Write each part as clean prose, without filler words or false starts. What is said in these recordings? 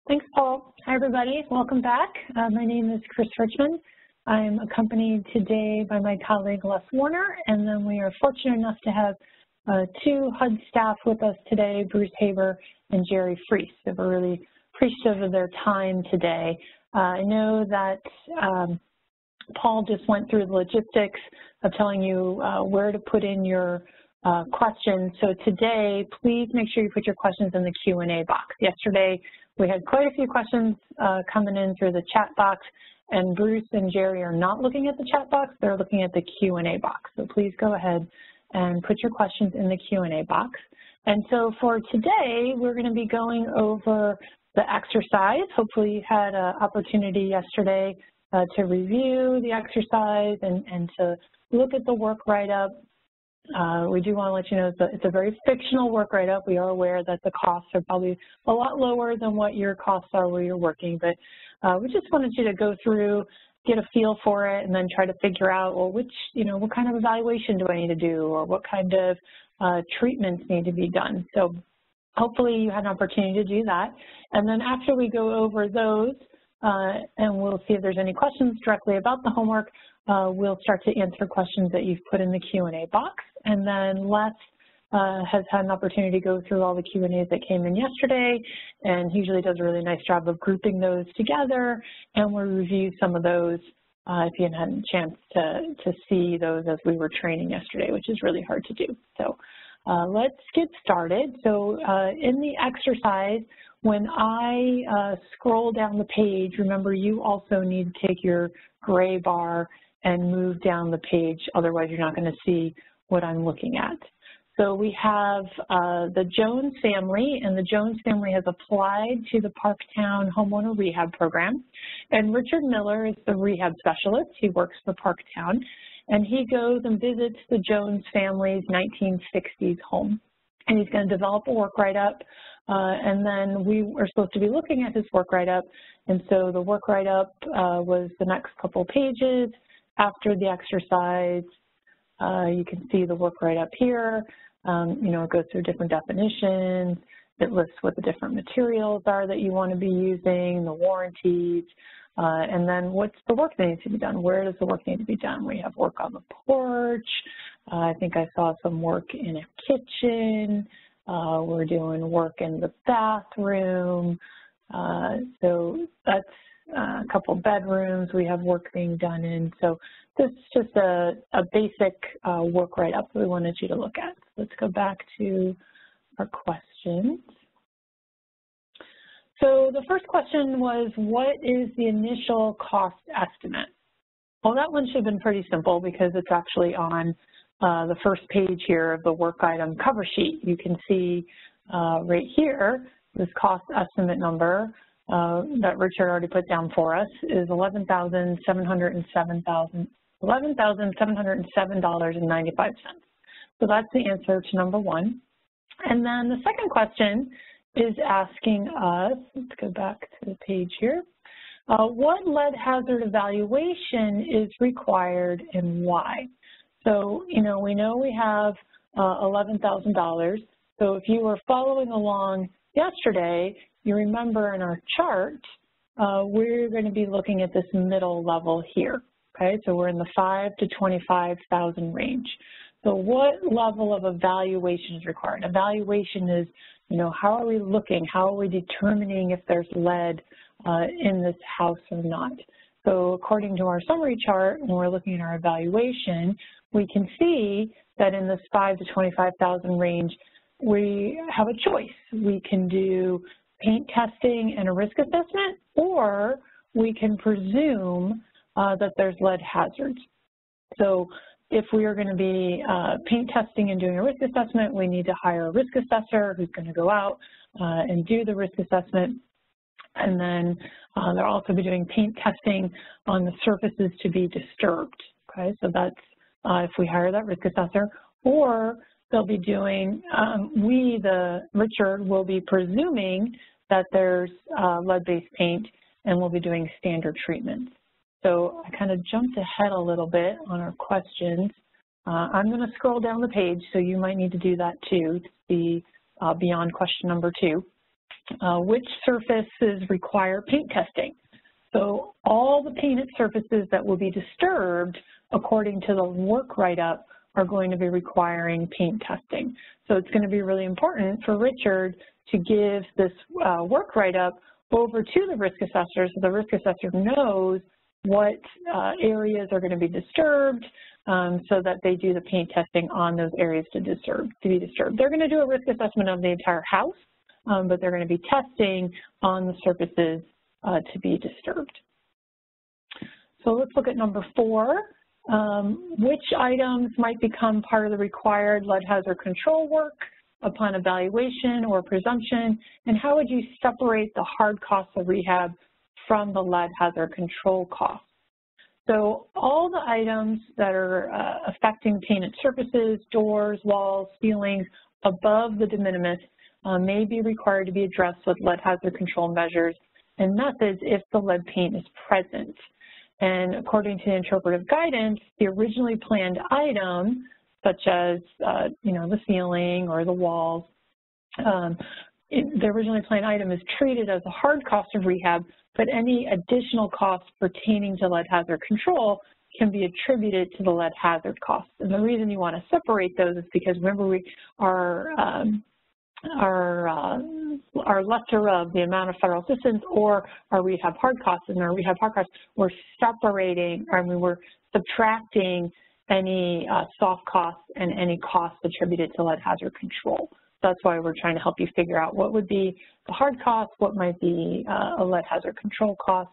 Thanks, Paul. Hi, everybody. Welcome back. My name is Chris Richmond. I'm accompanied today by my colleague, Les Warner, and then we are fortunate enough to have two HUD staff with us today, Bruce Haber and Jerry Freese. So we're really appreciative of their time today. I know that Paul just went through the logistics of telling you where to put in your questions. So today, please make sure you put your questions in the Q&A box. Yesterday, we had quite a few questions coming in through the chat box, and Bruce and Jerry are not looking at the chat box, they're looking at the Q&A box. So please go ahead and put your questions in the Q&A box. And so for today, we're going to be going over the exercise. Hopefully you had an opportunity yesterday to review the exercise and to look at the work write-up. We do want to let you know that it's a very fictional work write-up. We are aware that the costs are probably a lot lower than what your costs are where you're working, but we just wanted you to go through, get a feel for it, and then try to figure out, well, what kind of evaluation do I need to do, or what kind of treatments need to be done. So hopefully you had an opportunity to do that. And then after we go over those, and we'll see if there's any questions directly about the homework, we'll start to answer questions that you've put in the Q&A box. And then Les has had an opportunity to go through all the Q&As that came in yesterday, and he usually does a really nice job of grouping those together, and we'll review some of those if you hadn't had a chance to see those as we were training yesterday, which is really hard to do. So let's get started. So in the exercise, when I scroll down the page, remember you also need to take your gray bar and move down the page, otherwise you're not going to see what I'm looking at. So we have the Jones family, and the Jones family has applied to the Parktown Homeowner Rehab Program, and Richard Miller is the rehab specialist. He works for Parktown, and he goes and visits the Jones family's 1960s home, and he's going to develop a work write-up, and then we are supposed to be looking at his work write-up, and so the work write-up was the next couple pages. After the exercise, you can see the work write-up here. It goes through different definitions. It lists what the different materials are that you want to be using, the warranties, and then what's the work that needs to be done? Where does the work need to be done? We have work on the porch. I think I saw some work in a kitchen. We're doing work in the bathroom. So that's a couple bedrooms we have work being done in. So this is just a basic work write-up we wanted you to look at. Let's go back to our questions. So the first question was, what is the initial cost estimate? Well, that one should have been pretty simple because it's actually on the first page here of the work item cover sheet. You can see right here, this cost estimate number that Richard already put down for us is $11,707.95. So that's the answer to number one. And then the second question is asking us, let's go back to the page here, what lead hazard evaluation is required and why? So, we know we have $11,000. So if you were following along yesterday, you remember in our chart, we're going to be looking at this middle level here, okay? So we're in the $5,000 to $25,000 range. So what level of evaluation is required? Evaluation is, how are we looking? How are we determining if there's lead in this house or not? So according to our summary chart, when we're looking at our evaluation, we can see that in this $5,000 to $25,000 range, we have a choice. We can do paint testing and a risk assessment, or we can presume that there's lead hazards. So if we are going to be paint testing and doing a risk assessment, we need to hire a risk assessor who's going to go out and do the risk assessment. And then they'll also be doing paint testing on the surfaces to be disturbed. Okay, so that's if we hire that risk assessor, or they'll be doing, Richard will be presuming that there's lead-based paint, and we'll be doing standard treatments. So I kind of jumped ahead a little bit on our questions. I'm going to scroll down the page, so you might need to do that too to see beyond question number 2. which surfaces require paint testing. So all the painted surfaces that will be disturbed, according to the work write-up, are going to be requiring paint testing. So it's going to be really important for Richard to give this work write-up over to the risk assessor, so the risk assessor knows what areas are going to be disturbed, so that they do the paint testing on those areas to be disturbed. They're going to do a risk assessment of the entire house, but they're going to be testing on the surfaces to be disturbed. So let's look at number 4. Which items might become part of the required lead hazard control work upon evaluation or presumption, and how would you separate the hard costs of rehab from the lead hazard control costs? So all the items that are affecting painted surfaces, doors, walls, ceilings above the de minimis may be required to be addressed with lead hazard control measures and methods if the lead paint is present. And according to interpretive guidance, the originally planned item, such as the ceiling or the walls, the originally planned item is treated as a hard cost of rehab, but any additional costs pertaining to lead hazard control can be attributed to the lead hazard costs. And the reason you want to separate those is because, remember, our lesser of the amount of federal assistance or our rehab hard costs, and our rehab hard costs, we're we're subtracting any soft costs and any costs attributed to lead hazard control. That's why we're trying to help you figure out what would be the hard cost, what might be a lead hazard control cost.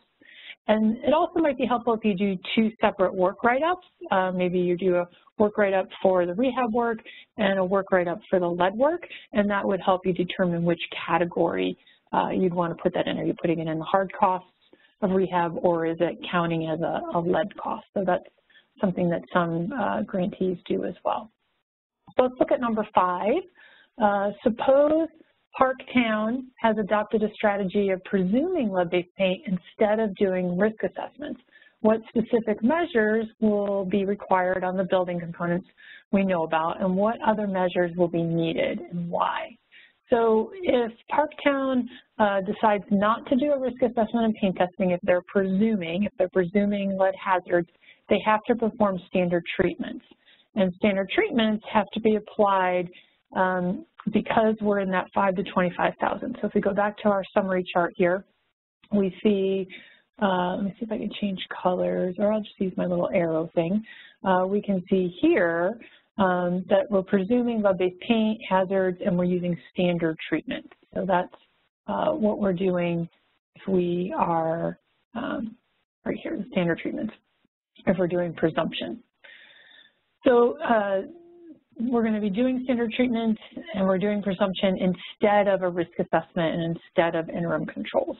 And it also might be helpful if you do 2 separate work write-ups. Maybe you do a work write-up for the rehab work and a work write-up for the lead work, and that would help you determine which category you'd want to put that in. Are you putting it in the hard costs of rehab, or is it counting as a lead cost? So that's something that some grantees do as well. So let's look at number 5. Suppose Parktown has adopted a strategy of presuming lead-based paint instead of doing risk assessments. What specific measures will be required on the building components we know about, and what other measures will be needed and why? So if Parktown decides not to do a risk assessment and paint testing, if they're presuming lead hazards, they have to perform standard treatments. And standard treatments have to be applied because we're in that 5 to 25,000. So if we go back to our summary chart here, we see, let me see if I can change colors, or I'll just use my little arrow thing. We can see here that we're presuming lead-based paint hazards, and we're using standard treatment. So that's what we're doing if we are, right here, the standard treatments, if we're doing presumption. So we're going to be doing standard treatment, and we're doing presumption instead of a risk assessment and instead of interim controls.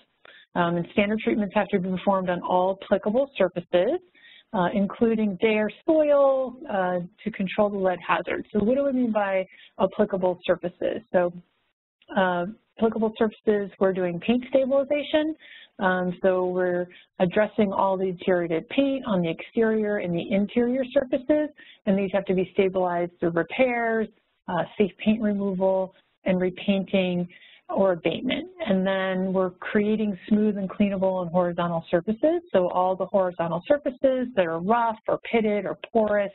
And standard treatments have to be performed on all applicable surfaces, including bare soil, to control the lead hazard. So what do we mean by applicable surfaces? So applicable surfaces, we're doing paint stabilization. So we're addressing all the deteriorated paint on the exterior and the interior surfaces, and these have to be stabilized through repairs, safe paint removal, and repainting or abatement. And then we're creating smooth and cleanable and horizontal surfaces. So all the horizontal surfaces that are rough or pitted or porous,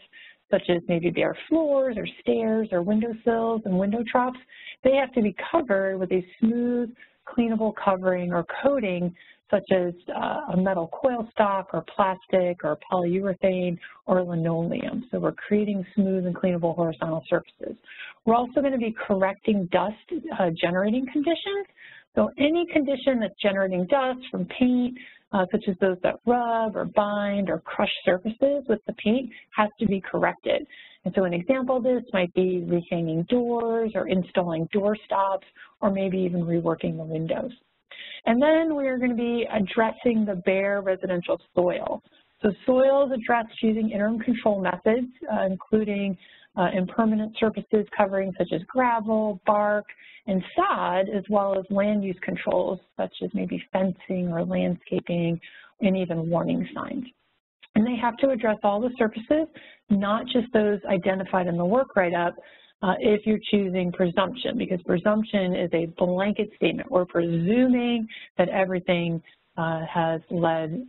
such as maybe bare floors or stairs or windowsills and window troughs, they have to be covered with a smooth, cleanable covering or coating, such as a metal coil stock or plastic or polyurethane or linoleum. So we're creating smooth and cleanable horizontal surfaces. We're also going to be correcting dust generating conditions. So any condition that's generating dust from paint, such as those that rub or bind or crush surfaces with the paint, has to be corrected. And so an example of this might be rehanging doors or installing door stops, or maybe even reworking the windows. And then we're going to be addressing the bare residential soil. So soil is addressed using interim control methods, including impermanent surfaces covering such as gravel, bark, and sod, as well as land use controls such as maybe fencing or landscaping, and even warning signs. And they have to address all the surfaces, not just those identified in the work write-up, if you're choosing presumption, because presumption is a blanket statement. We're presuming that everything has lead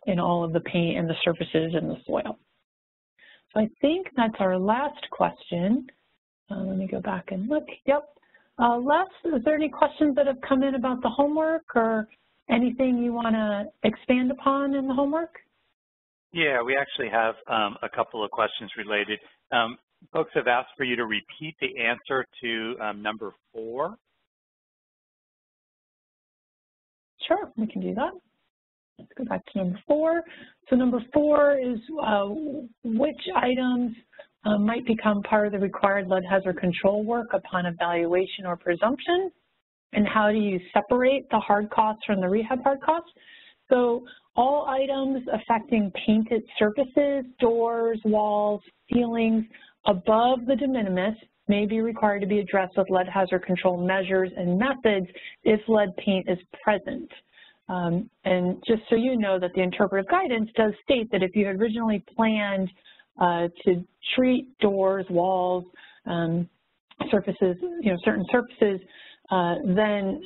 in all of the paint and the surfaces and the soil. So I think that's our last question. Let me go back and look. Yep. Les, is there any questions that have come in about the homework or anything you want to expand upon in the homework? Yeah, we actually have a couple of questions related. Folks have asked for you to repeat the answer to number 4. Sure, we can do that. Let's go back to number 4. So number 4 is which items might become part of the required lead hazard control work upon evaluation or presumption, and how do you separate the hard costs from the rehab hard costs? So all items affecting painted surfaces, doors, walls, ceilings above the de minimis may be required to be addressed with lead hazard control measures and methods if lead paint is present. And just so you know that the interpretive guidance does state that if you had originally planned to treat doors, walls, surfaces, certain surfaces, then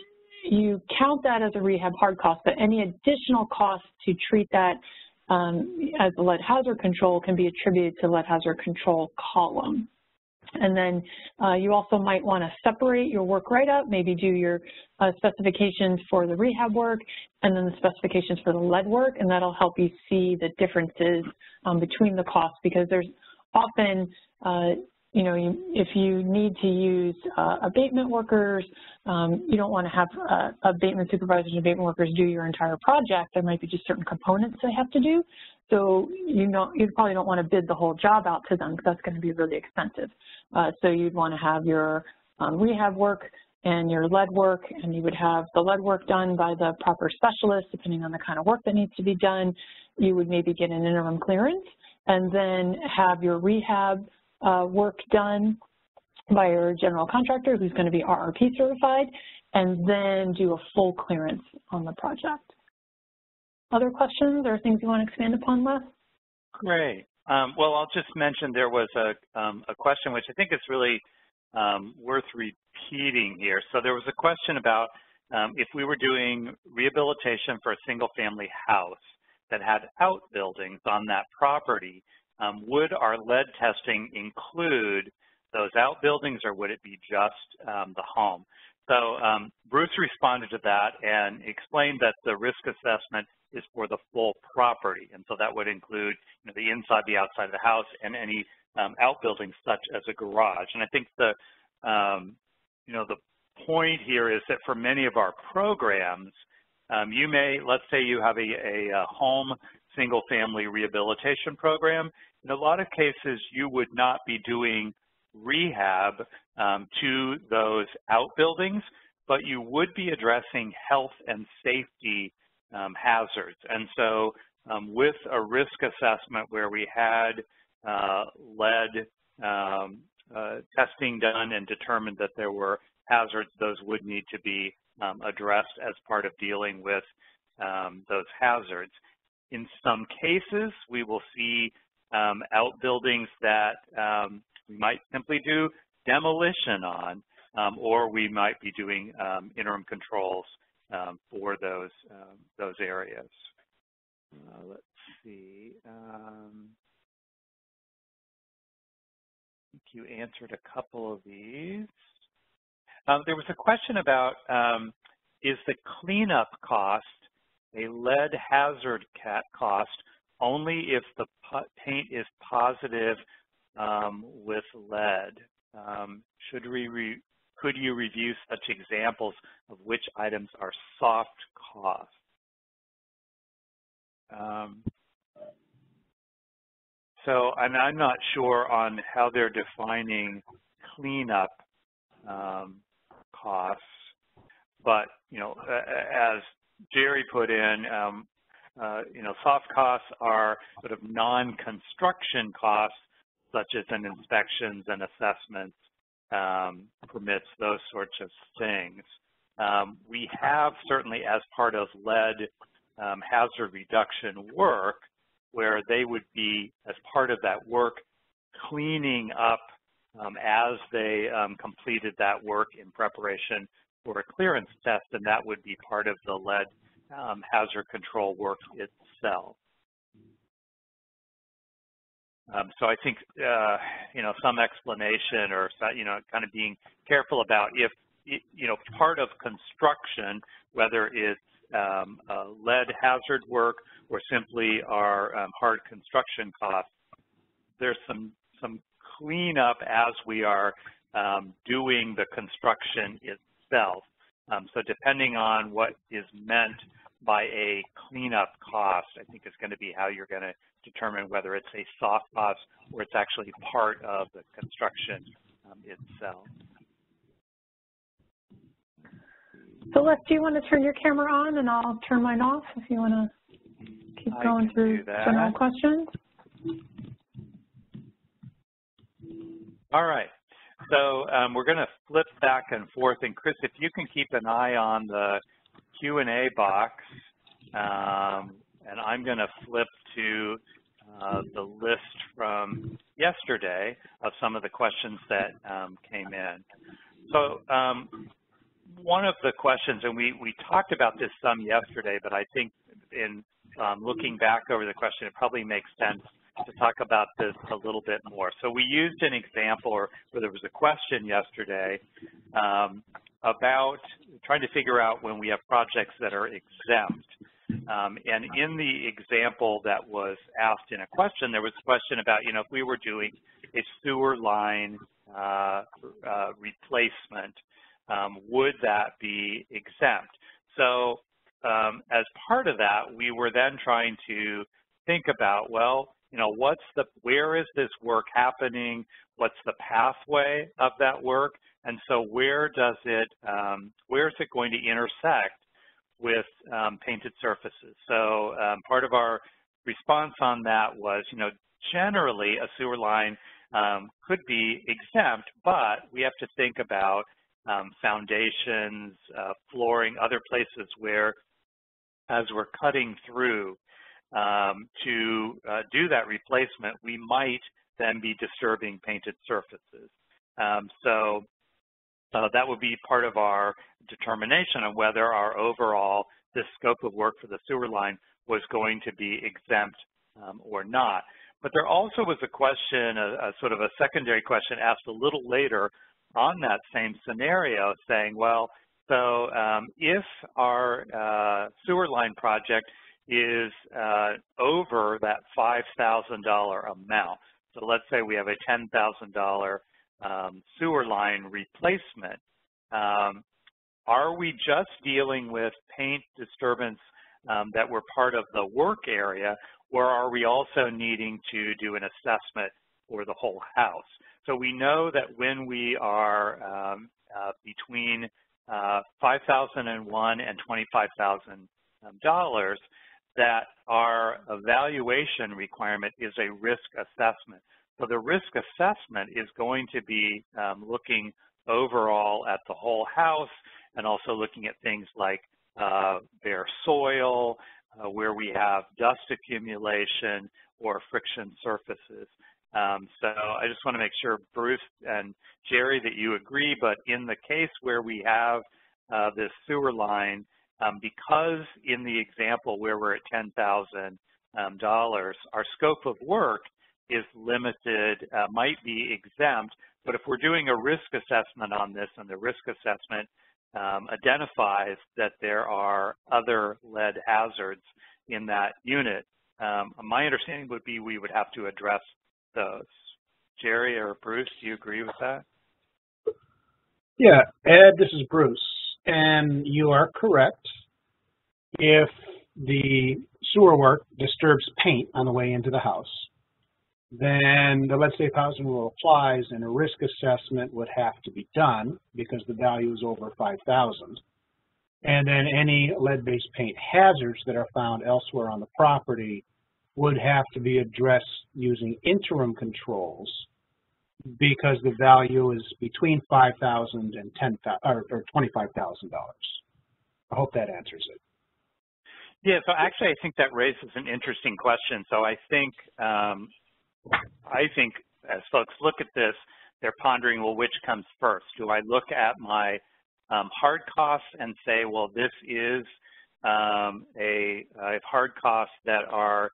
you count that as a rehab hard cost, but any additional costs to treat that as a lead hazard control can be attributed to lead hazard control column. And then you also might want to separate your work write-up, maybe do your specifications for the rehab work and then the specifications for the lead work, and that'll help you see the differences between the costs, because there's often, if you need to use abatement workers, you don't want to have abatement supervisors and abatement workers do your entire project. There might be just certain components they have to do. So you probably don't want to bid the whole job out to them, because that's going to be really expensive. So you'd want to have your rehab work and your lead work, and you would have the lead work done by the proper specialist, depending on the kind of work that needs to be done. You would maybe get an interim clearance, and then have your rehab work done by your general contractor, who's going to be RRP certified, and then do a full clearance on the project. Other questions or things you want to expand upon, Les? Great. Well, I'll just mention there was a question which I think is really worth repeating here. So there was a question about if we were doing rehabilitation for a single-family house that had outbuildings on that property, would our lead testing include those outbuildings, or would it be just the home? So Bruce responded to that and explained that the risk assessment is for the full property, and so that would include the inside, the outside of the house, and any outbuildings such as a garage. And I think the the point here is that for many of our programs, you may, let's say you have a home single-family rehabilitation program. In a lot of cases, you would not be doing rehab to those outbuildings, but you would be addressing health and safety hazards. And so with a risk assessment where we had lead testing done and determined that there were hazards, those would need to be addressed as part of dealing with those hazards. In some cases, we will see outbuildings that we might simply do demolition on, or we might be doing interim controls for those areas. Let's see. I think you answered a couple of these. There was a question about is the cleanup cost a lead hazard cost only if the paint is positive with lead? Could you review such examples of which items are soft costs? So I'm not sure on how they're defining cleanup costs, but as Jerry put in, soft costs are sort of non-construction costs, such as an inspections and assessments, permits, those sorts of things. We have certainly, as part of lead hazard reduction work, where they would be, as part of that work, cleaning up as they completed that work in preparation for a clearance test, and that would be part of the lead hazard control work itself. So I think, some explanation or, kind of being careful about if, part of construction, whether it's lead hazard work or simply our hard construction costs, there's some cleanup as we are doing the construction itself. So depending on what is meant by a cleanup cost, I think is going to be how you're going to determine whether it's a soft cost or it's actually part of the construction itself. So Les, do you want to turn your camera on and I'll turn mine off if you want to keep going through general questions? All right. So we're going to flip back and forth. And Chris, if you can keep an eye on the Q&A box, and I'm going to flip to the list from yesterday of some of the questions that came in. So one of the questions, and we talked about this some yesterday, but I think in looking back over the question, it probably makes sense to talk about this a little bit more. So we used an example where there was a question yesterday about trying to figure out when we have projects that are exempt. And in the example that was asked in a question, there was a question about, if we were doing a sewer line replacement, would that be exempt? So as part of that, we were then trying to think about, well, where is this work happening? What's the pathway of that work? And so where is it going to intersect with painted surfaces? So part of our response on that was, generally a sewer line could be exempt, but we have to think about foundations, flooring, other places where, as we're cutting through to do that replacement, we might then be disturbing painted surfaces. So that would be part of our determination of whether our overall, this scope of work for the sewer line was going to be exempt or not. But there also was a question, a sort of a secondary question asked a little later on that same scenario, saying, well, so if our sewer line project is over that $5,000 amount, so let's say we have a $10,000 sewer line replacement, are we just dealing with paint disturbance that were part of the work area, or are we also needing to do an assessment for the whole house? So we know that when we are between $5,001 and $25,000, that our evaluation requirement is a risk assessment. So the risk assessment is going to be looking overall at the whole house and also looking at things like bare soil, where we have dust accumulation or friction surfaces. So I just want to make sure, Bruce and Jerry, that you agree, but in the case where we have this sewer line, because in the example where we're at $10,000, our scope of work is limited, might be exempt, but if we're doing a risk assessment on this and the risk assessment identifies that there are other lead hazards in that unit, my understanding would be we would have to address those. Jerry or Bruce, do you agree with that? Yeah, Ed, this is Bruce, and you are correct. If the sewer work disturbs paint on the way into the house, then the Lead Safe Housing Rule applies and a risk assessment would have to be done because the value is over $5,000. And then any lead-based paint hazards that are found elsewhere on the property would have to be addressed using interim controls because the value is between $5,000 and $25,000. I hope that answers it. Yeah, so actually I think that raises an interesting question. So I think as folks look at this, they're pondering, well, which comes first? Do I look at my hard costs and say, well, this is I have hard costs that are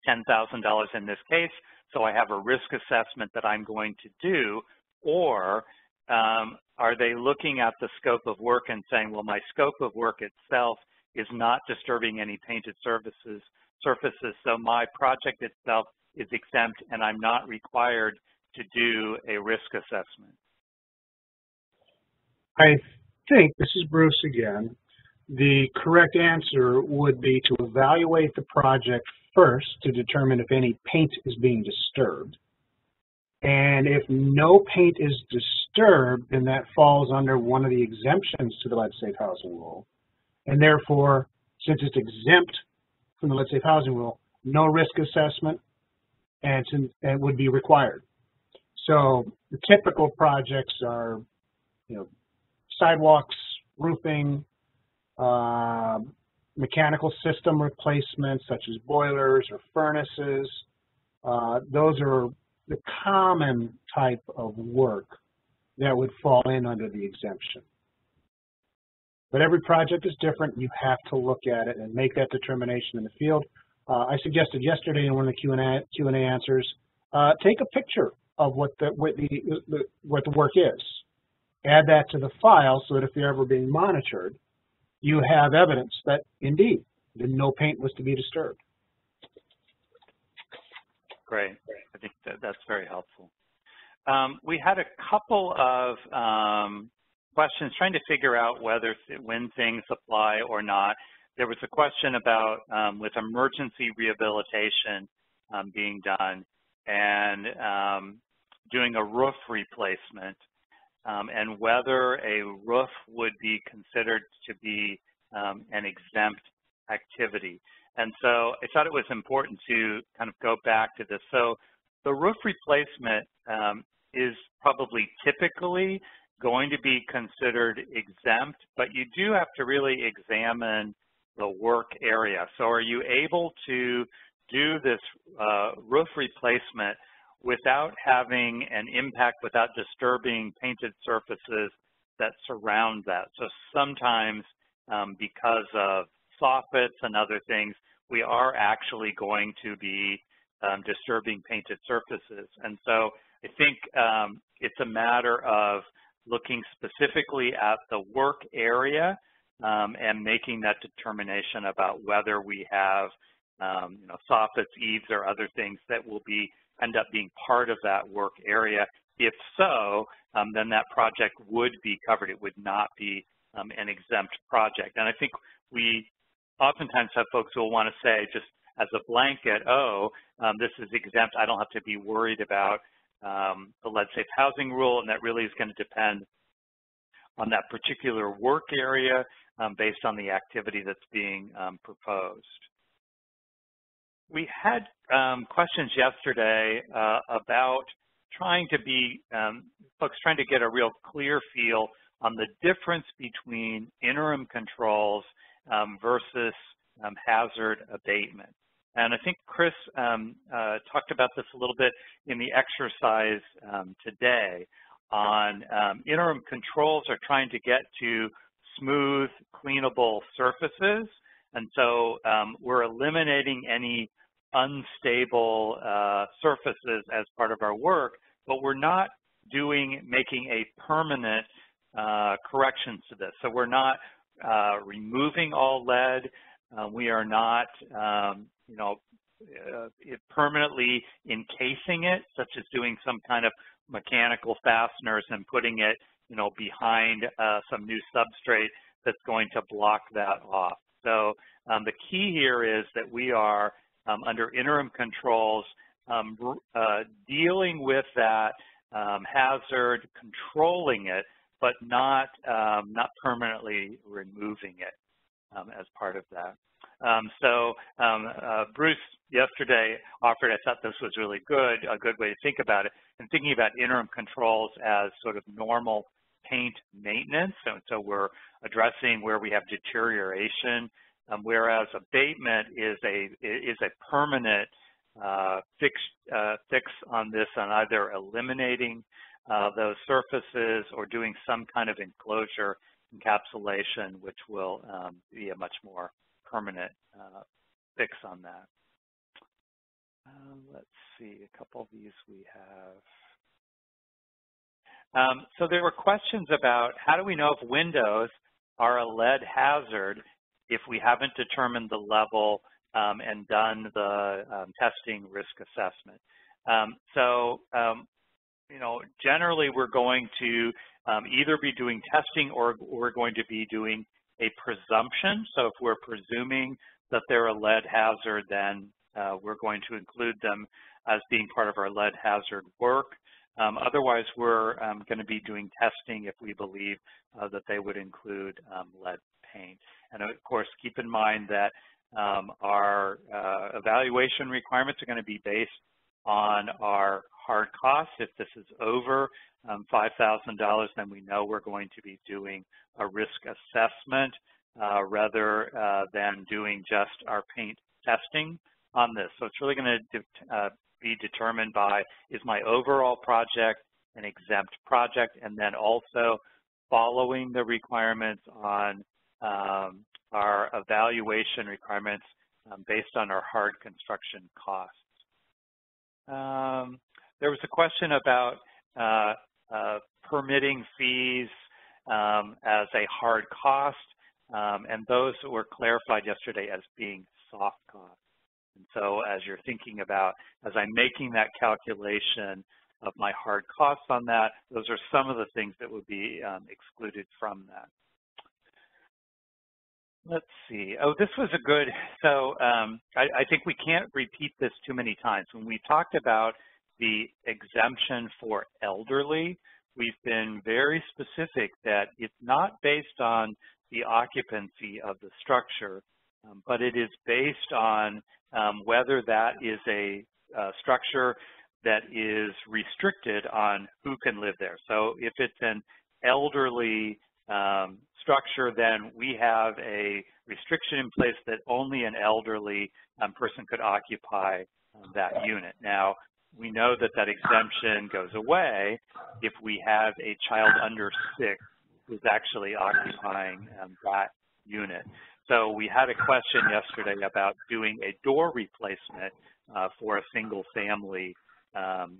$10,000 in this case, so I have a risk assessment that I'm going to do, or are they looking at the scope of work and saying, well, my scope of work itself is not disturbing any painted surfaces, so my project itself is exempt and I'm not required to do a risk assessment? I think, this is Bruce again, the correct answer would be to evaluate the project first to determine if any paint is being disturbed. And if no paint is disturbed, then that falls under one of the exemptions to the lead safe housing rule. And therefore, since it's exempt from the lead safe housing rule, no risk assessment and would be required. So the typical projects are, sidewalks, roofing, mechanical system replacements such as boilers or furnaces. Those are the common type of work that would fall in under the exemption. But every project is different. You have to look at it and make that determination in the field. I suggested yesterday in one of the Q&A answers, take a picture of what the work is. Add that to the file so that if you're ever being monitored, you have evidence that indeed no paint was to be disturbed. Great. I think that's very helpful. We had a couple of questions trying to figure out when things apply or not. There was a question about with emergency rehabilitation being done and doing a roof replacement and whether a roof would be considered to be an exempt activity. And so I thought it was important to kind of go back to this. So the roof replacement is probably typically going to be considered exempt, but you do have to really examine the work area. So are you able to do this roof replacement without having an impact, without disturbing painted surfaces that surround that? So sometimes because of soffits and other things, we are actually going to be disturbing painted surfaces. And so I think it's a matter of looking specifically at the work area and making that determination about whether we have soffits, eaves, or other things that will end up being part of that work area. If so, then that project would be covered. It would not be an exempt project. And I think we oftentimes have folks who will want to say just as a blanket, this is exempt, I don't have to be worried about the lead safe housing rule, and that really is going to depend on that particular work area based on the activity that's being proposed. We had questions yesterday about trying to be, folks trying to get a real clear feel on the difference between interim controls versus hazard abatement. And I think Chris talked about this a little bit in the exercise today on interim controls are trying to get to smooth, cleanable surfaces. And so we're eliminating any unstable surfaces as part of our work, but we're not making a permanent corrections to this. So we're not removing all lead. We are not, permanently encasing it, such as doing some kind of mechanical fasteners and putting it, behind some new substrate that's going to block that off. So the key here is that we are under interim controls dealing with that hazard, controlling it, but not permanently removing it as part of that. Bruce yesterday offered, I thought this was really a good way to think about it, and thinking about interim controls as sort of normal paint maintenance. So we're addressing where we have deterioration, whereas abatement is a permanent fix on this, on either eliminating those surfaces or doing some kind of enclosure encapsulation, which will be a much more permanent fix on that. Let's see, a couple of these we have. So there were questions about how do we know if windows are a lead hazard if we haven't determined the level and done the testing risk assessment. You know, generally we're going to either be doing testing or we're going to be doing a presumption. So if we're presuming that they're a lead hazard, then we're going to include them as being part of our lead hazard work. Otherwise, we're going to be doing testing if we believe that they would include lead paint. And of course, keep in mind that our evaluation requirements are going to be based on our hard costs. If this is over $5,000, then we know we're going to be doing a risk assessment rather than doing just our paint testing on this. So it's really going to be determined by, is my overall project an exempt project, and then also following the requirements on our evaluation requirements based on our hard construction costs. There was a question about permitting fees as a hard cost, and those were clarified yesterday as being soft costs. And so as you're thinking about, as I'm making that calculation of my hard costs on that, those are some of the things that would be excluded from that. Let's see. Oh, this was a good, so I think we can't repeat this too many times. When we talked about the exemption for elderly, we've been very specific that it's not based on the occupancy of the structure, but it is based on whether that is a structure that is restricted on who can live there. So if it's an elderly structure, then we have a restriction in place that only an elderly person could occupy that unit. Now, we know that that exemption goes away if we have a child under 6 who's actually occupying that unit. So we had a question yesterday about doing a door replacement for a single family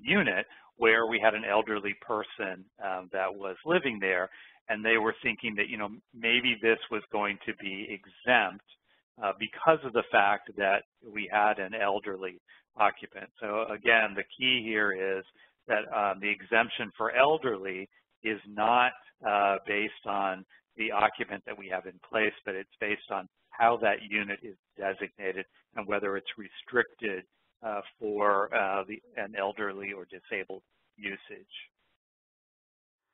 unit where we had an elderly person that was living there, and they were thinking that, you know, maybe this was going to be exempt because of the fact that we had an elderly occupant. So again, the key here is that the exemption for elderly is not based on the occupant that we have in place, but it's based on how that unit is designated and whether it's restricted for an elderly or disabled usage.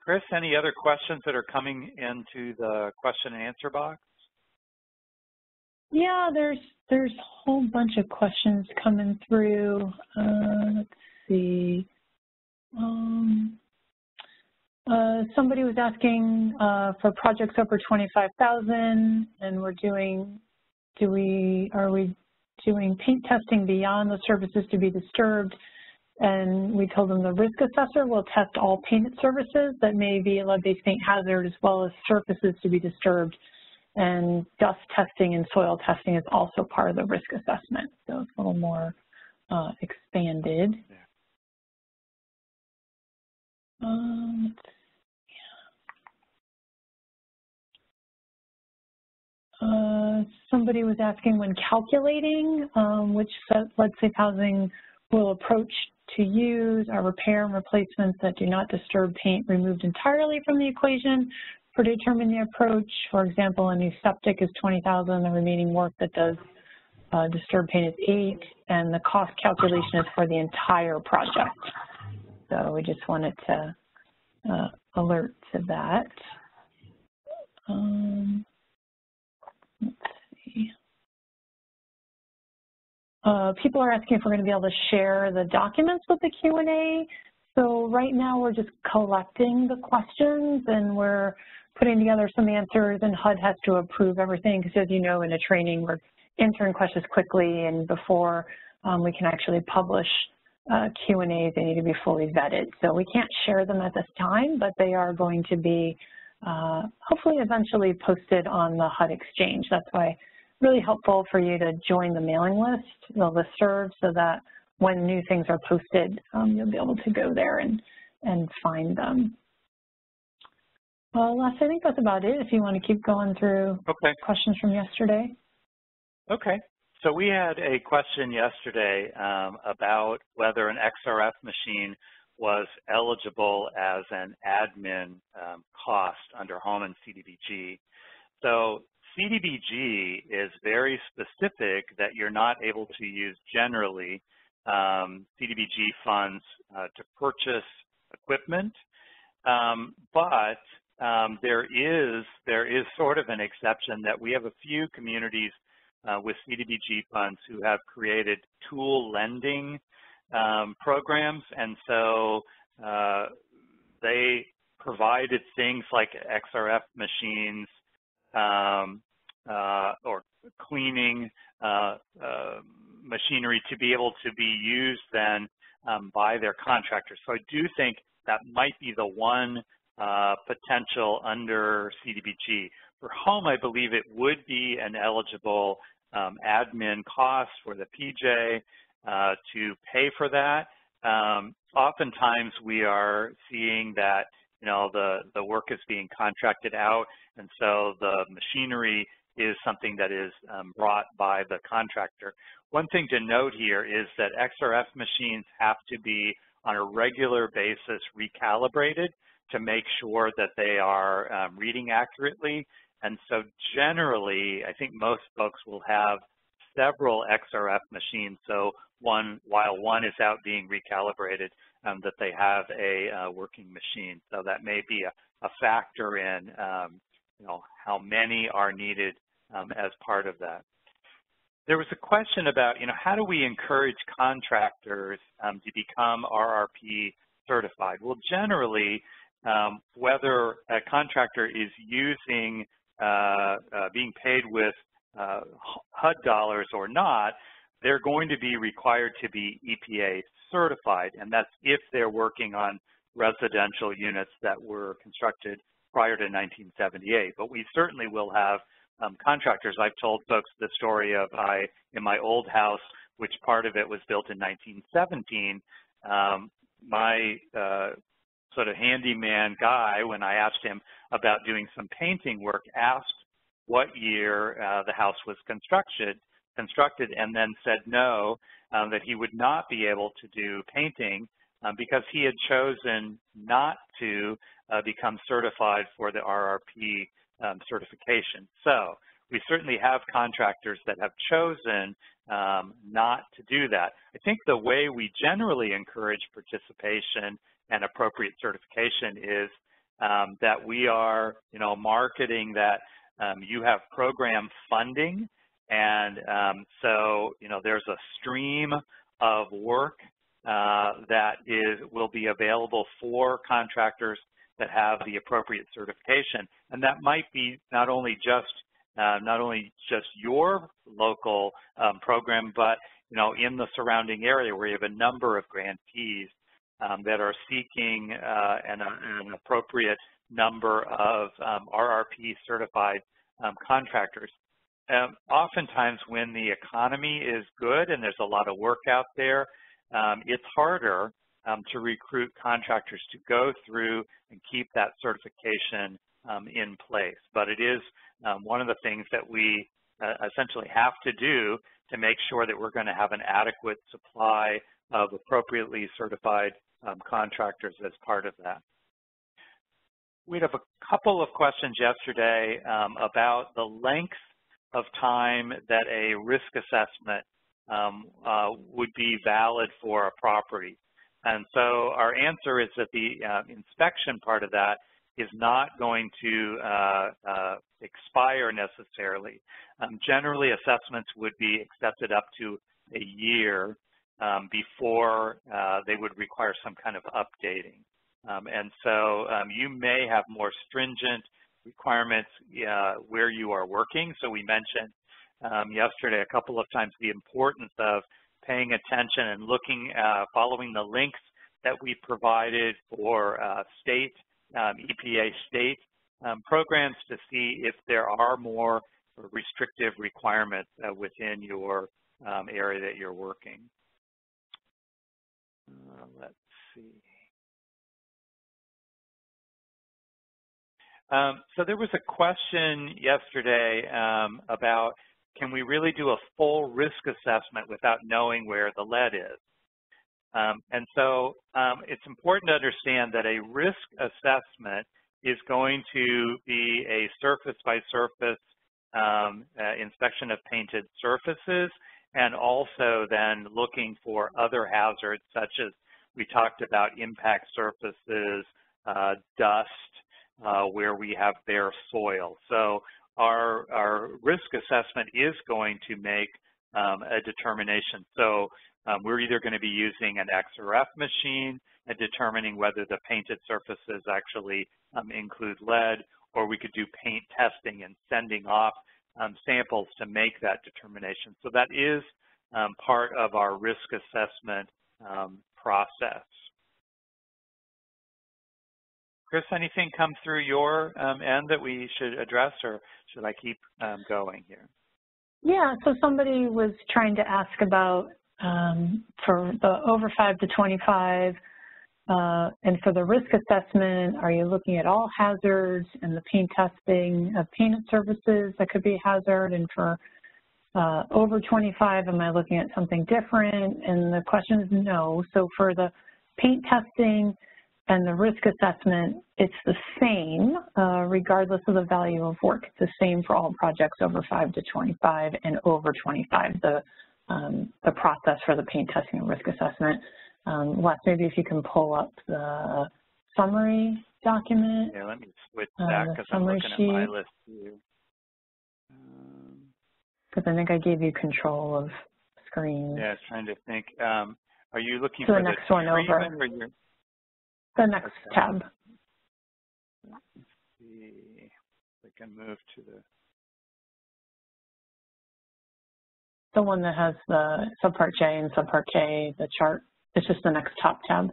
Chris, any other questions that are coming into the question and answer box? Yeah, there's a whole bunch of questions coming through. Let's see. Somebody was asking for projects over 25,000, and are we doing paint testing beyond the surfaces to be disturbed? And we told them the risk assessor will test all painted surfaces that may be a lead-based paint hazard, as well as surfaces to be disturbed. And dust testing and soil testing is also part of the risk assessment. So it's a little more expanded. Somebody was asking when calculating which lead-safe housing will approach to use are repair and replacements that do not disturb paint removed entirely from the equation for determining the approach. For example, a new septic is 20,000, the remaining work that does disturb paint is 8, and the cost calculation is for the entire project. So we just wanted to alert to that. Let's see. People are asking if we're going to be able to share the documents with the Q&A. So right now we're just collecting the questions and we're putting together some answers, and HUD has to approve everything because, as you know, in a training we're answering questions quickly and before we can actually publish Q&As, they need to be fully vetted. So we can't share them at this time, but they are going to be hopefully eventually posted on the HUD Exchange. That's why really helpful for you to join the mailing list, the listserv, so that when new things are posted, you'll be able to go there and find them. Well, Les, I think that's about it. If you want to keep going through questions from yesterday. Okay. So we had a question yesterday about whether an XRF machine was eligible as an admin cost under home and CDBG. So CDBG is very specific that you're not able to use generally CDBG funds to purchase equipment, but there is sort of an exception that we have a few communities with CDBG funds who have created tool lending programs, and so they provided things like XRF machines or cleaning machinery to be able to be used then by their contractors. So I do think that might be the one potential under CDBG. For home, I believe it would be an eligible admin cost for the PJ to pay for that. Oftentimes we are seeing that the work is being contracted out, and so the machinery is something that is brought by the contractor. One thing to note here is that XRF machines have to be on a regular basis recalibrated to make sure that they are reading accurately. And so generally, I think most folks will have several XRF machines. So while one is out being recalibrated, that they have a working machine. So that may be a factor in how many are needed as part of that. There was a question about, how do we encourage contractors to become RRP certified? Well, generally, whether a contractor is using, being paid with HUD dollars or not, they're going to be required to be EPA certified, and that's if they're working on residential units that were constructed prior to 1978. But we certainly will have contractors. I've told folks the story of in my old house, which part of it was built in 1917, my sort of handyman guy, when I asked him about doing some painting work, asked what year the house was constructed, and then said no, that he would not be able to do painting because he had chosen not to become certified for the RRP certification. So we certainly have contractors that have chosen not to do that. I think the way we generally encourage participation and appropriate certification is that we are, marketing that you have program funding, and so, there's a stream of work that will be available for contractors that have the appropriate certification, and that might be not only just your local program, but in the surrounding area where you have a number of grantees that are seeking an appropriate number of RRP certified contractors. Oftentimes when the economy is good and there's a lot of work out there, it's harder to recruit contractors to go through and keep that certification in place. But it is one of the things that we essentially have to do to make sure that we're going to have an adequate supply of appropriately certified contractors as part of that. We have a couple of questions yesterday about the length of time that a risk assessment would be valid for a property. And so our answer is that the inspection part of that is not going to expire necessarily. Generally, assessments would be accepted up to a year before they would require some kind of updating. And so you may have more stringent requirements where you are working. So we mentioned yesterday a couple of times the importance of paying attention and looking, following the links that we provided for state, EPA state programs to see if there are more restrictive requirements within your area that you're working. Let's see. So there was a question yesterday about, can we really do a full risk assessment without knowing where the lead is? And so it's important to understand that a risk assessment is going to be a surface-by-surface inspection of painted surfaces, and also then looking for other hazards such as we talked about impact surfaces, dust, where we have bare soil. So our risk assessment is going to make a determination. So we're either going to be using an XRF machine and determining whether the painted surfaces actually include lead, or we could do paint testing and sending off samples to make that determination. So that is part of our risk assessment process. Chris, anything come through your end that we should address, or should I keep going here? Yeah, so somebody was trying to ask about for the over 5 to 25, and for the risk assessment, are you looking at all hazards and the paint testing of painted surfaces that could be a hazard? And for over 25, am I looking at something different? And the question is no. So for the paint testing and the risk assessment, it's the same regardless of the value of work. It's the same for all projects over 5 to 25 and over 25, the process for the paint testing and risk assessment. Les, maybe if you can pull up the summary document. Yeah, let me switch back because I'm looking at my list here. Because I think I gave you control of screens. Yeah, I was trying to think. Are you looking so for the next one over? The next tab. Let's see if we can move to the one that has the Subpart J and Subpart K, the chart. It's just the next top tab.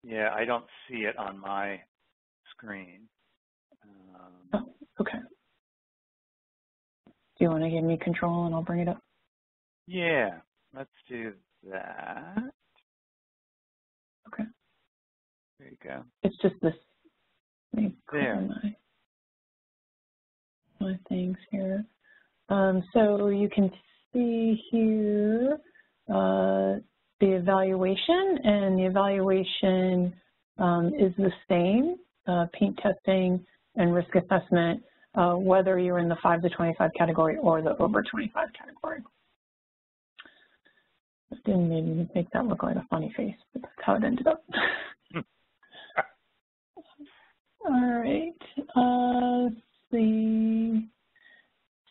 Yeah, I don't see it on my screen. Oh, okay. Do you want to give me control and I'll bring it up? Yeah, let's do that. Okay. There you go. It's just this. Let me there. My things here. So you can see here the evaluation, and the evaluation is the same, paint testing and risk assessment, whether you're in the 5 to 25 category or the over 25 category. I didn't maybe make that look like a funny face, but that's how it ended up. All right, let's see.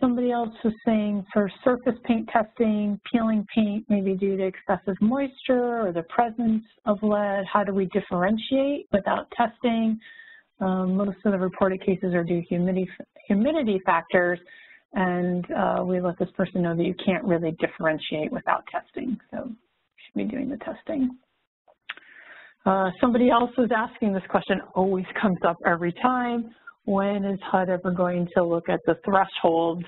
Somebody else was saying for surface paint testing, peeling paint maybe due to excessive moisture or the presence of lead, how do we differentiate without testing? Most of the reported cases are due to humidity factors, and we let this person know that you can't really differentiate without testing, so you should be doing the testing. Somebody else was asking, this question always comes up every time. When is HUD ever going to look at the thresholds,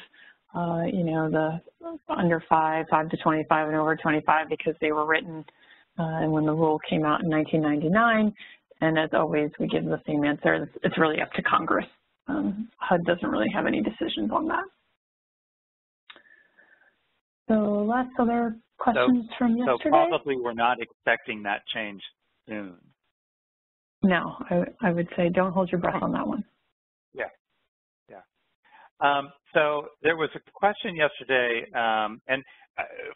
you know, the under 5 to 25 and over 25, because they were written and when the rule came out in 1999, and as always, we give the same answer. It's really up to Congress. HUD doesn't really have any decisions on that. So last other questions from yesterday? So probably we're not expecting that change soon. No, I would say don't hold your breath on that one. Yeah, yeah. So there was a question yesterday, and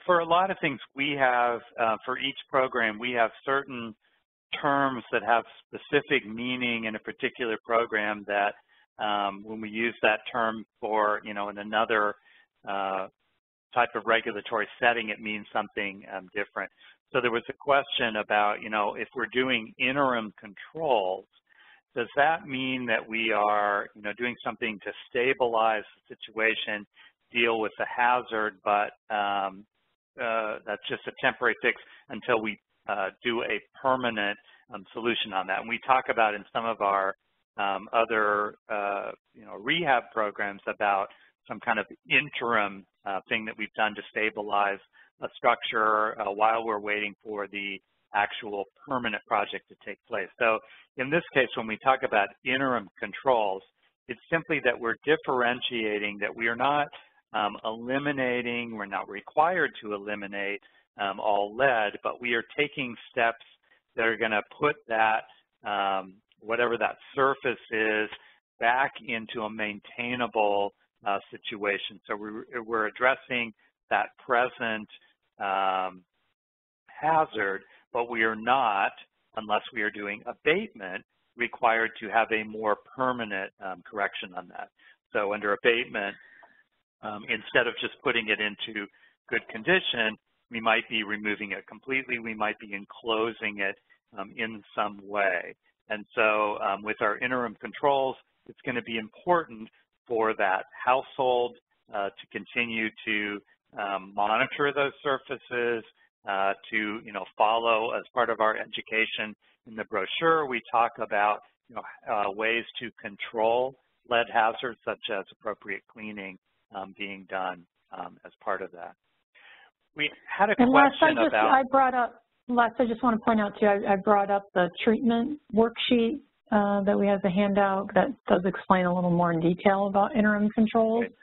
for a lot of things we have, for each program, we have certain terms that have specific meaning in a particular program that when we use that term for, you know, in another type of regulatory setting, it means something different. So there was a question about, you know, if we're doing interim controls, does that mean that we are, you know, doing something to stabilize the situation, deal with the hazard, but that's just a temporary fix until we do a permanent solution on that. And we talk about in some of our other rehab programs about some kind of interim thing that we've done to stabilize a structure while we're waiting for the actual permanent project to take place. So in this case, when we talk about interim controls, it's simply that we're differentiating that we are not eliminating, we're not required to eliminate all lead, but we are taking steps that are going to put that, whatever that surface is, back into a maintainable situation. So we're addressing that present hazard, but we are not, unless we are doing abatement, required to have a more permanent correction on that. So under abatement, instead of just putting it into good condition, we might be removing it completely, we might be enclosing it in some way. And so with our interim controls, it's going to be important for that household to continue to monitor those surfaces, to follow as part of our education. In the brochure, we talk about ways to control lead hazards, such as appropriate cleaning being done as part of that. We had a question about. Les, I just want to point out too, I brought up the treatment worksheet that we have the handout that does explain a little more in detail about interim controls. Okay.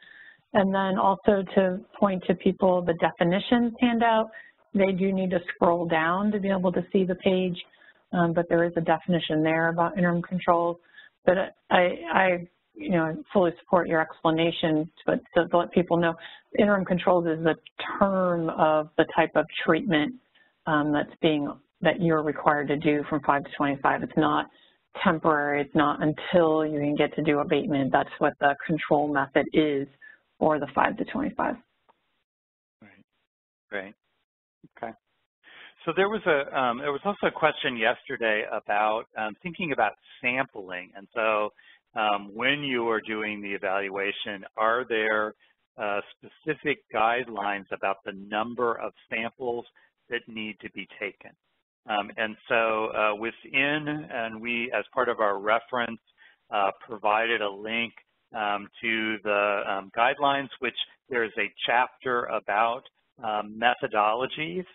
And then also to point to people the definitions handout, they do need to scroll down to be able to see the page, but there is a definition there about interim controls. But I fully support your explanation, but to let people know, interim controls is the term of the type of treatment that you're required to do from 5 to 25. It's not temporary. It's not until you can get to do abatement. That's what the control method is for the 5 to 25. Right. Okay. So there was also a question yesterday about thinking about sampling. And so when you are doing the evaluation, are there specific guidelines about the number of samples that need to be taken? And so and we, as part of our reference, provided a link to the guidelines, which there is a chapter about methodologies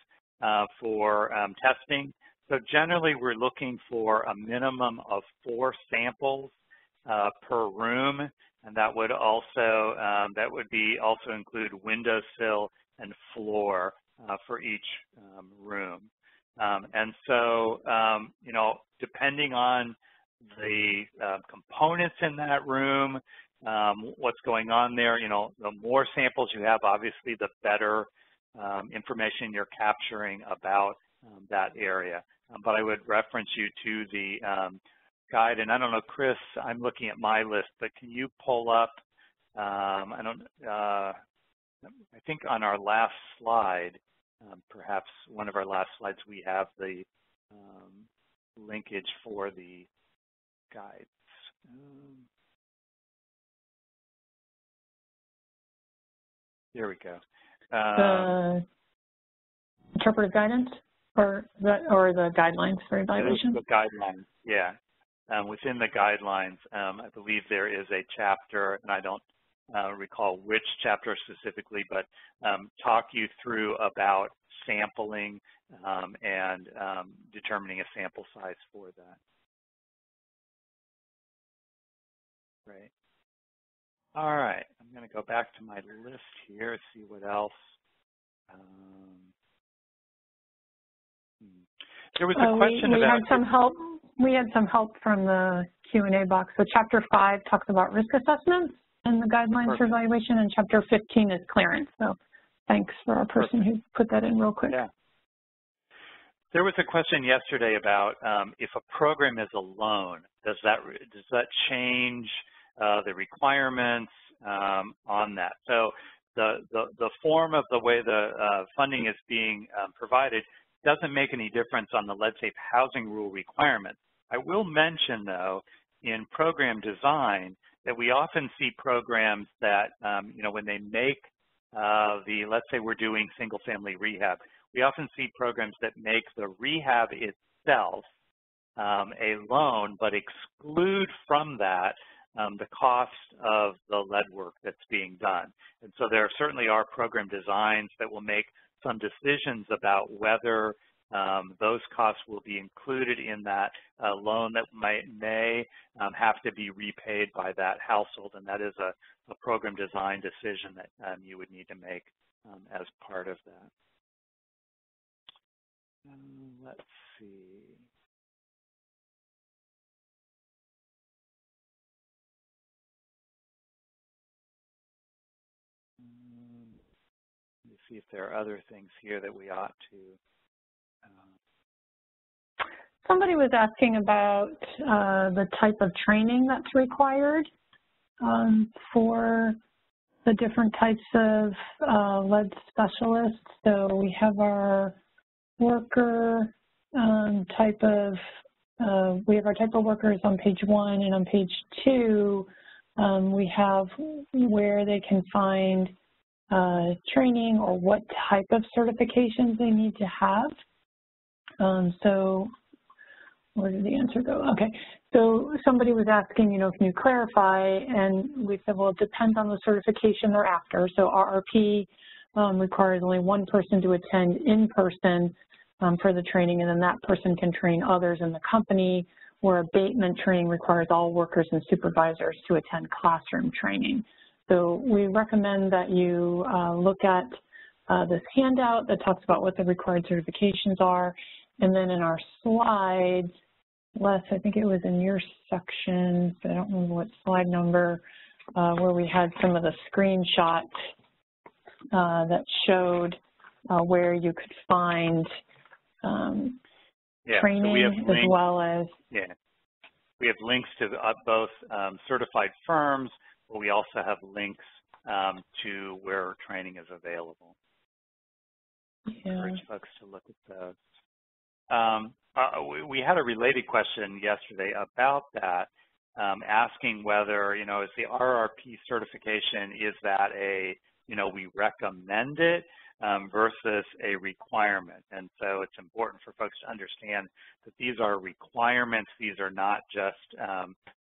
for testing. So generally, we're looking for a minimum of 4 samples per room, and that would also also include windowsill and floor for each room. And so, depending on the components in that room, what's going on there, the more samples you have, obviously, the better information you're capturing about that area. But I would reference you to the guide. And I don't know, Chris, I'm looking at my list, but can you pull up, I think on our last slide, perhaps one of our last slides, we have the linkage for the guides. There we go. The interpretive guidance or the guidelines for evaluation? The guidelines, yeah. Within the guidelines, I believe there is a chapter, and I don't recall which chapter specifically, but talk you through about sampling and determining a sample size for that. Great. All right, I'm going to go back to my list here, see what else. There was a question about. We had some help from the Q&A box. So Chapter 5 talks about risk assessments and the guidelines for evaluation, and Chapter 15 is clearance. So thanks for our person who put that in real quick. Yeah. There was a question yesterday about if a program is a loan, does that change the requirements on that? So the form of the way the funding is being provided doesn't make any difference on the lead-safe housing rule requirements. I will mention, though, in program design that we often see programs that, when they make let's say we're doing single-family rehab. We often see programs that make the rehab itself a loan, but exclude from that the cost of the lead work that's being done. And so there certainly are program designs that will make some decisions about whether those costs will be included in that loan that may have to be repaid by that household, and that is a program design decision that you would need to make as part of that. Let's see. Let me see if there are other things here that we ought to. Somebody was asking about the type of training that's required for the different types of lead specialists. So we have our worker type of, workers on page 1, and on page 2, we have where they can find training or what type of certifications they need to have. So where did the answer go? Okay, so somebody was asking, can you clarify? And we said, well, it depends on the certification they're after. So RRP requires only one person to attend in person for the training, and then that person can train others in the company, where abatement training requires all workers and supervisors to attend classroom training. So we recommend that you look at this handout that talks about what the required certifications are. And then in our slides, Les, I think it was in your section, but I don't remember what slide number, where we had some of the screenshots that showed where you could find training, so as well as... Yeah, we have links to both certified firms, but we also have links to where training is available. Yeah. Encourage folks to look at those. We had a related question yesterday about that, asking whether, is the RRP certification, is that a, we recommend it versus a requirement? And so it's important for folks to understand that these are requirements. These are not just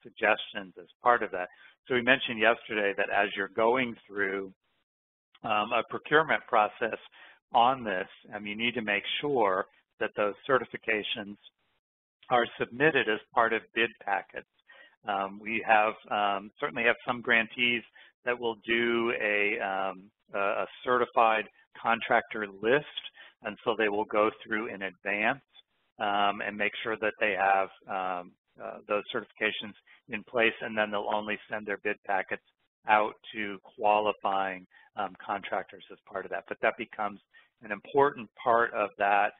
suggestions as part of that. So we mentioned yesterday that as you're going through a procurement process on this, you need to make sure that those certifications are submitted as part of bid packets. We have certainly have some grantees that will do a certified contractor list, and so they will go through in advance and make sure that they have those certifications in place, and then they'll only send their bid packets out to qualifying contractors as part of that. But that becomes an important part of that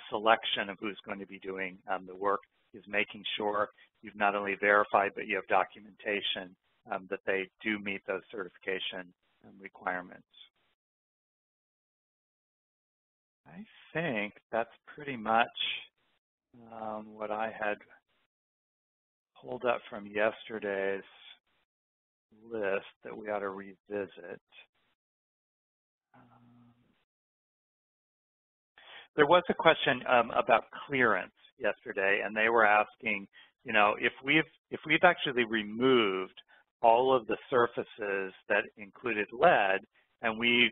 selection of who's going to be doing the work, is making sure you've not only verified, but you have documentation that they do meet those certification requirements. I think that's pretty much what I had pulled up from yesterday's list that we ought to revisit. There was a question about clearance yesterday, and they were asking, if we've actually removed all of the surfaces that included lead, and we've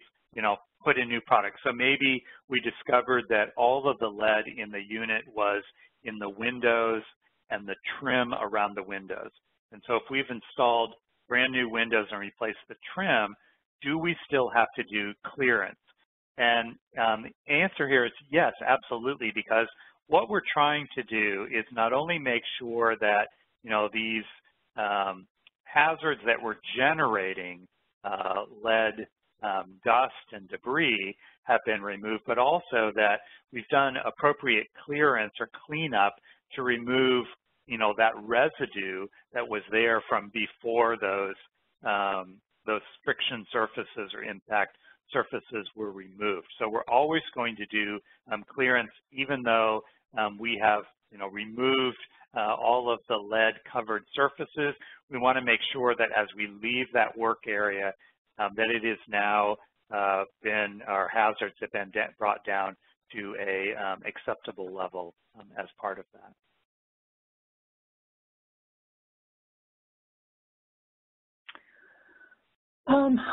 put in new products. So maybe we discovered that all of the lead in the unit was in the windows and the trim around the windows. And so if we've installed brand new windows and replaced the trim, do we still have to do clearance? And the answer here is yes, absolutely, because what we're trying to do is not only make sure that, these hazards that we're generating, lead, dust, and debris have been removed, but also that we've done appropriate clearance or cleanup to remove, that residue that was there from before those friction surfaces or impact surfaces were removed. So we're always going to do clearance, even though we have, removed all of the lead-covered surfaces. We want to make sure that as we leave that work area, that it is now hazards have been brought down to a acceptable level as part of that.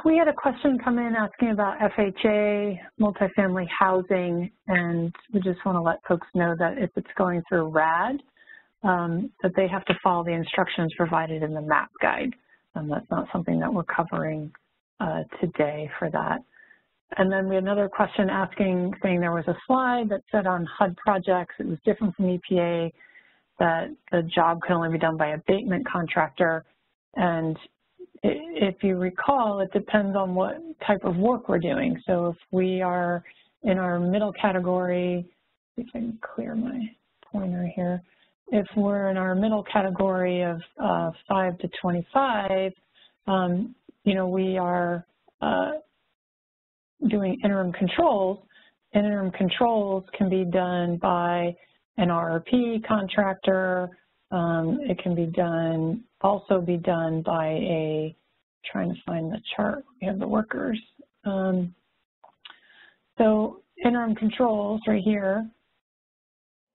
We had a question come in asking about FHA, multifamily housing, and we just want to let folks know that if it's going through RAD, that they have to follow the instructions provided in the MAP guide. That's not something that we're covering today for that. And then we had another question asking, saying there was a slide that said on HUD projects, it was different from EPA, that the job could only be done by abatement contractor. And if you recall, it depends on what type of work we're doing. So if we are in our middle category, see if I can clear my pointer here. If we're in our middle category of 5 to 25, you know, we are doing interim controls. Interim controls can be done by an RRP contractor. It can be done, also be done by a, trying to find the chart, we have the workers. So interim controls right here,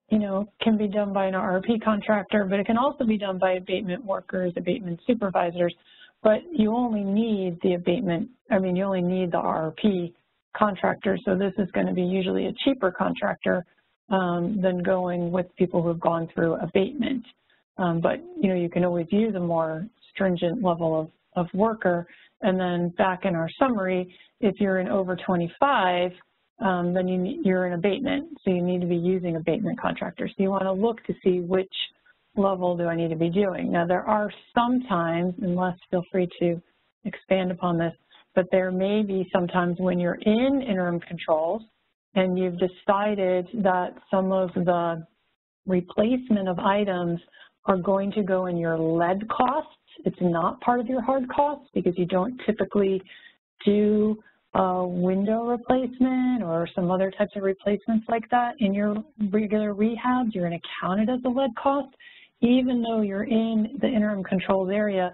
you know, can be done by an RRP contractor, but it can also be done by abatement workers, abatement supervisors, but you only need the abatement, I mean, you only need the RRP contractor, so this is going to be usually a cheaper contractor than going with people who have gone through abatement. But, you know, you can always use a more stringent level of worker. And then back in our summary, if you're in over 25, then you're in abatement, so you need to be using abatement contractors. So you want to look to see which level do I need to be doing. Now, there are sometimes, and Les, feel free to expand upon this, but there may be sometimes when you're in interim controls and you've decided that some of the replacement of items are going to go in your lead costs. It's not part of your hard costs because you don't typically do window replacement or some other types of replacements like that in your regular rehabs. You're going to count it as a lead cost. Even though you're in the interim controls area,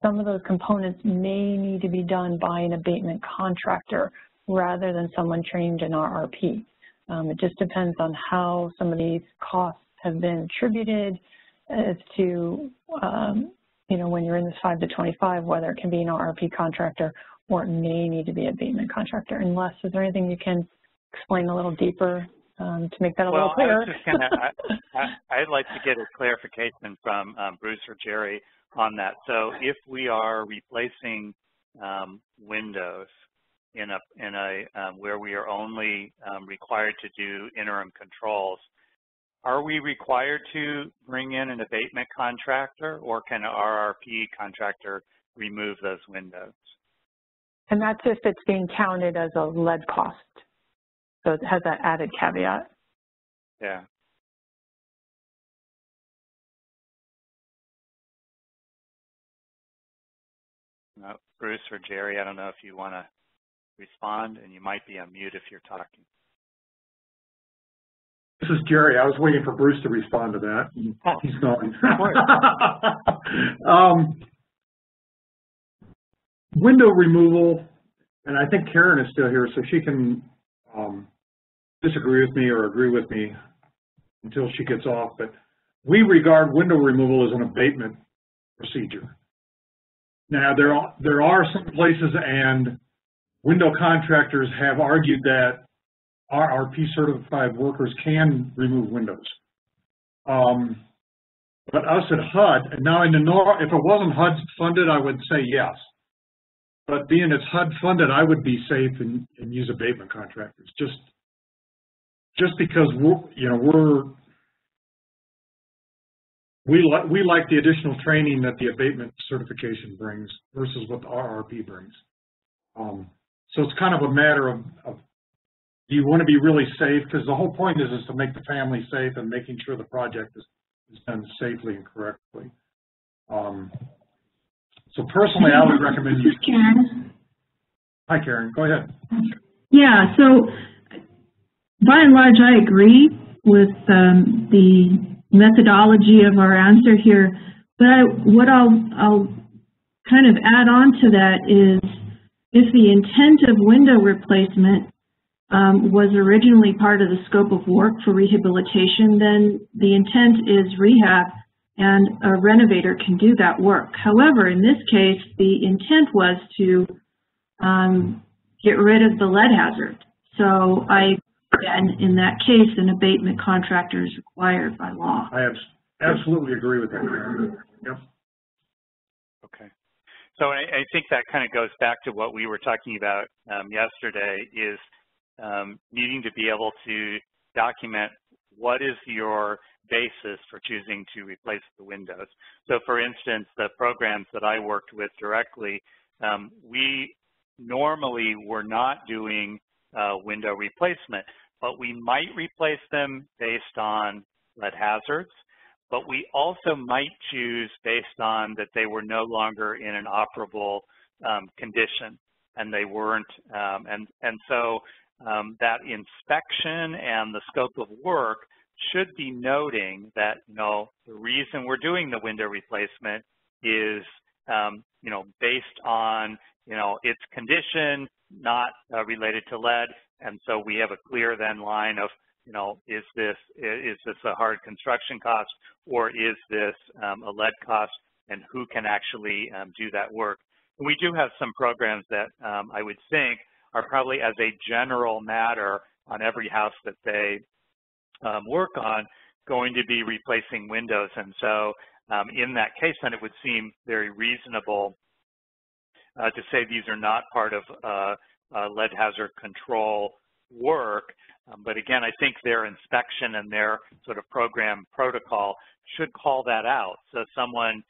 some of those components may need to be done by an abatement contractor rather than someone trained in RRP. It just depends on how some of these costs have been attributed as to, you know, when you're in this 5 to 25, whether it can be an RRP contractor or it may need to be an abatement contractor. And Les, is there anything you can explain a little deeper to make that a little clearer? I'd like to get a clarification from Bruce or Jerry on that. So if we are replacing windows in a where we are only required to do interim controls, are we required to bring in an abatement contractor, or can an RRP contractor remove those windows? And that's if it's being counted as a lead cost. So it has that added caveat. Yeah. Bruce or Jerry, I don't know if you want to respond, and you might be on mute if you're talking. This is Jerry. I was waiting for Bruce to respond to that. Oh. He's going. Window removal, and I think Karen is still here, so she can disagree with me or agree with me until she gets off, but we regard window removal as an abatement procedure. Now, there are some places, and window contractors have argued that RRP certified workers can remove windows. But us at HUD, and now in the if it wasn't HUD funded, I would say yes. But being it's HUD funded, I would be safe and use abatement contractors. Just because we like the additional training that the abatement certification brings versus what the RRP brings. So it's kind of a matter of do you want to be really safe? Because the whole point is to make the family safe and making sure the project is done safely and correctly. So personally, I would recommend you. This is Karen. Hi, Karen. Go ahead. Yeah. So by and large, I agree with the methodology of our answer here. But what I'll kind of add on to that is, if the intent of window replacement was originally part of the scope of work for rehabilitation, then the intent is rehab and a renovator can do that work. However, in this case, the intent was to get rid of the lead hazard. So in that case, an abatement contractor is required by law. I absolutely agree with that. Yep. Okay. So I think that kind of goes back to what we were talking about yesterday, is needing to be able to document what is your basis for choosing to replace the windows. So for instance, the programs that I worked with directly, we normally were not doing window replacement, but we might replace them based on lead hazards, but we also might choose based on that they were no longer in an operable condition, and they weren't, and so that inspection and the scope of work should be noting that, the reason we're doing the window replacement is, based on, its condition, not related to lead. And so we have a clear then line of, is this a hard construction cost, or is this a lead cost, and who can actually do that work? And we do have some programs that I would think are probably, as a general matter, on every house that they work on, going to be replacing windows. And so in that case, then it would seem very reasonable to say these are not part of lead hazard control work. But again, I think their inspection and their sort of program protocol should call that out. So someone,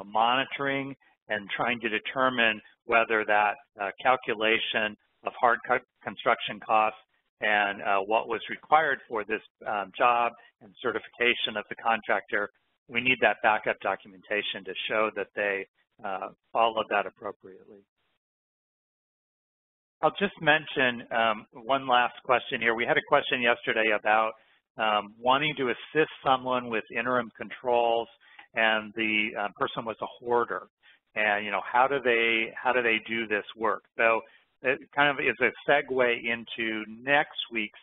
monitoring and trying to determine whether that calculation of hard construction costs and what was required for this job and certification of the contractor, we need that backup documentation to show that they followed that appropriately. I'll just mention one last question here. We had a question yesterday about wanting to assist someone with interim controls, and the person was a hoarder. And how do they do this work? So it kind of is a segue into next week's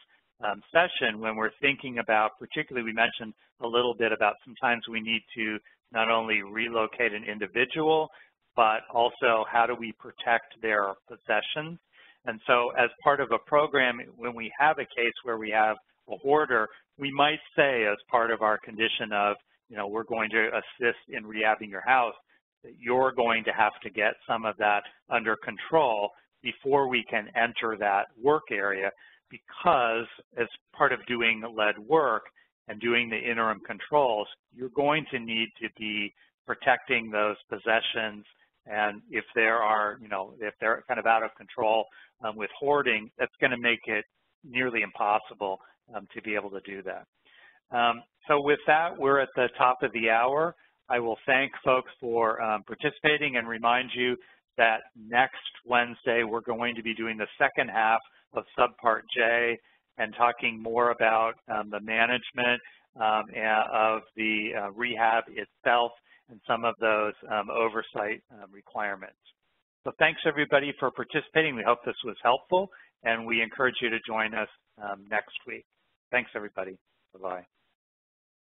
session, when we're thinking about, particularly we mentioned a little bit about sometimes we need to not only relocate an individual, but also how do we protect their possessions. And so as part of a program, when we have a case where we have a hoarder, we might say as part of our condition of, we're going to assist in rehabbing your house, that you're going to have to get some of that under control before we can enter that work area, because as part of doing lead work and doing the interim controls, you're going to need to be protecting those possessions. And if there are, if they're kind of out of control with hoarding, that's going to make it nearly impossible to be able to do that. So with that, we're at the top of the hour. I will thank folks for participating and remind you that next Wednesday, we're going to be doing the second half of Subpart J and talking more about the management of the rehab itself and some of those oversight requirements. So thanks everybody for participating. We hope this was helpful, and we encourage you to join us next week. Thanks everybody. Bye-bye.